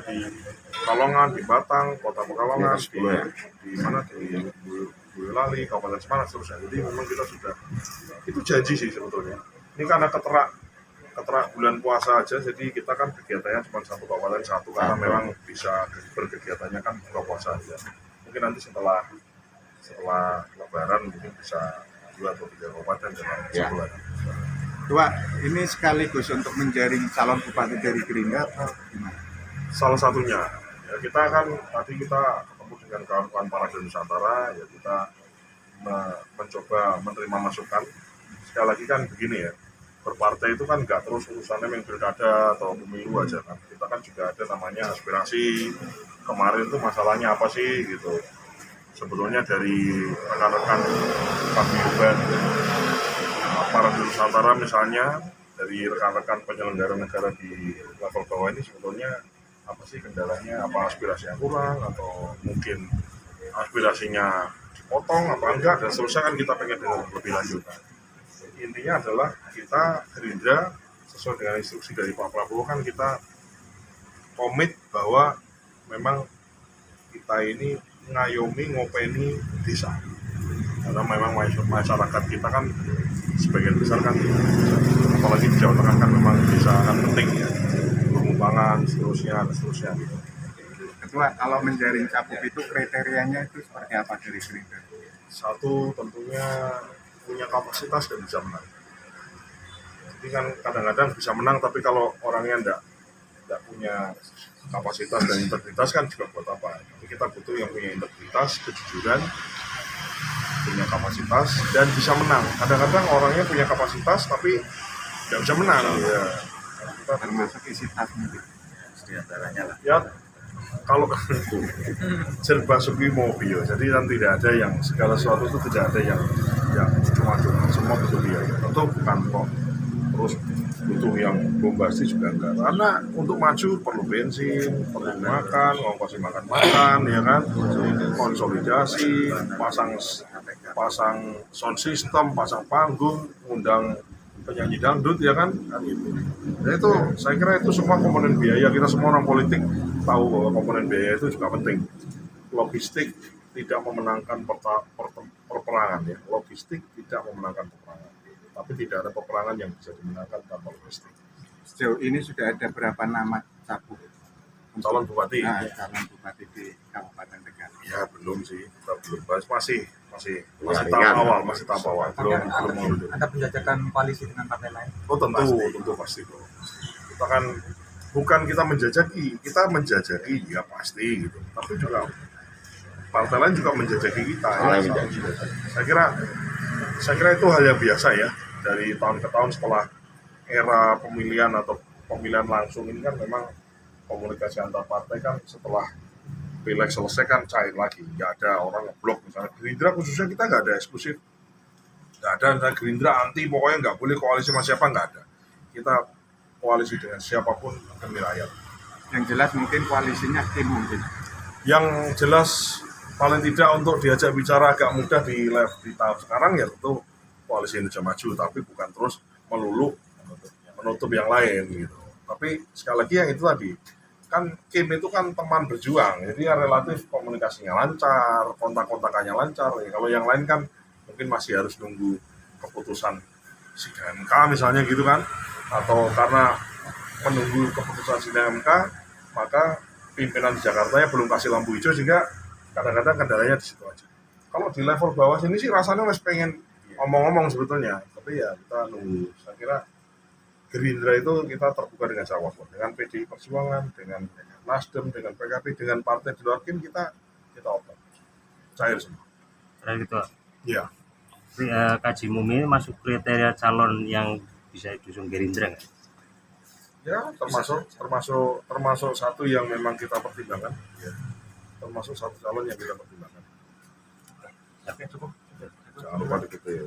di Pekalongan, di Batang, Kota Pekalongan, di mana di Boyolali, Kabupaten Semarang, seterusnya. Jadi memang kita sudah itu janji sih sebetulnya. Ini karena keterak bulan puasa aja, jadi kita kan kegiatannya cuma satu kabupaten satu karena memang bisa berkegiatannya kan buka puasa aja. Mungkin nanti setelah Lebaran mungkin bisa 2 atau 3 kabupaten dalam sebulan. Pak, ini sekaligus untuk menjaring calon bupati dari Gerindra atau gimana? Salah satunya, ya kita kan tadi kita ketemu dengan kawan-kawan Parade Nusantara, ya kita mencoba menerima masukan. Sekali lagi kan begini ya, berpartai itu kan nggak terus urusannya main pilkada atau pemilu aja kan. Kita kan juga ada namanya aspirasi. Kemarin tuh masalahnya apa sih gitu. Sebetulnya dari rekan-rekan paguyuban Parade Nusantara misalnya, dari rekan-rekan penyelenggara negara di level bawah ini sebetulnya apa sih kendalanya, apa aspirasinya kurang atau mungkin aspirasinya dipotong apa enggak, dan seterusnya kan kita pengen dengar lebih lanjut. Intinya adalah kita Gerindra sesuai dengan instruksi dari Pak Prabowo kan kita komit bahwa memang kita ini ngayomi ngopeni desa, karena memang masyarakat kita kan sebagian besar kan apalagi di Jawa Tengah kan memang desa kan penting ya, pengembangan seterusnya gitu. Ketua, kalau menjaring cakup itu kriterianya itu seperti apa dari Gerindra? Satu, tentunya punya kapasitas dan bisa menang. Jadi kan kadang-kadang bisa menang, tapi kalau orangnya enggak punya kapasitas dan integritas kan juga buat apa. Jadi kita butuh yang punya integritas, kejujuran, punya kapasitas dan bisa menang. Kadang-kadang orangnya punya kapasitas tapi nggak bisa menang. Ya. Kita termasuk isi tas mungkin. Diantaranya lah. Ya, kalau serba suki mobil, jadi kan tidak ada yang segala sesuatu itu tidak ada yang cuma-cuma, semua butuh biaya. Tentu bukan kok terus butuh yang bombastis juga enggak. Karena untuk maju perlu bensin, perlu makan, ongkos makan, ya kan, konsolidasi, pasang sound system, pasang panggung, undang penyanyi dangdut, ya kan, gitu. Ya itu, saya kira itu semua komponen biaya. Kita semua orang politik tahu bahwa komponen biaya itu juga penting. Logistik tidak memenangkan perperangan ya. Logistik tidak memenangkan peperangan. Tapi tidak ada peperangan yang bisa dimenangkan tanpa logistik. Sejauh ini sudah ada berapa nama cakup calon bupati? Calon bupati di Kabupaten Tegal. Ya belum sih, kita belum bahas, masih tahap awal, belum mau. Ada penjajakan koalisi dengan partai lain? Oh tentu pasti. Kita kan bukan kita menjajaki ya pasti gitu. Tapi juga partai lain juga menjajaki kita. Ya. Saya kira itu hal yang biasa ya, dari tahun ke tahun setelah era pemilihan atau pemilihan langsung ini kan memang komunikasi antar partai kan setelah pileg selesai kan cair lagi, nggak ada orang ngeblok. Misalnya Gerindra khususnya kita nggak ada eksklusif, nggak ada misalnya Gerindra anti pokoknya nggak boleh koalisi sama siapa, nggak ada. Kita koalisi dengan siapapun demi rakyat. Yang jelas mungkin koalisinya tim mungkin. Yang jelas paling tidak untuk diajak bicara agak mudah di tahap sekarang ya tentu koalisi Indonesia Maju, tapi bukan terus melulu menutup yang lain gitu. Tapi sekali lagi yang itu tadi, kan Kim itu kan teman berjuang, jadi relatif komunikasinya lancar, kontak-kontakannya lancar. Ya, kalau yang lain kan mungkin masih harus nunggu keputusan sidang MK misalnya gitu kan, atau karena menunggu keputusan sidang MK, maka pimpinan di Jakarta belum kasih lampu hijau, sehingga kadang-kadang kendalanya di situ aja. Kalau di level bawah sini sih rasanya masih pengen ngomong-ngomong sebetulnya, tapi ya kita nunggu. Saya kira Gerindra itu kita terbuka dengan siapapun, dengan PDI Perjuangan, dengan Nasdem, dengan PKB, dengan partai di luar kita open, cair semua. Gitu. Iya. Kaji Mumi masuk kriteria calon yang bisa diusung Gerindra nggak? Ya termasuk satu yang memang kita pertimbangkan. Ya. Termasuk satu calon yang kita pertimbangkan. Oke, cukup. Jangan lupa dikit ya.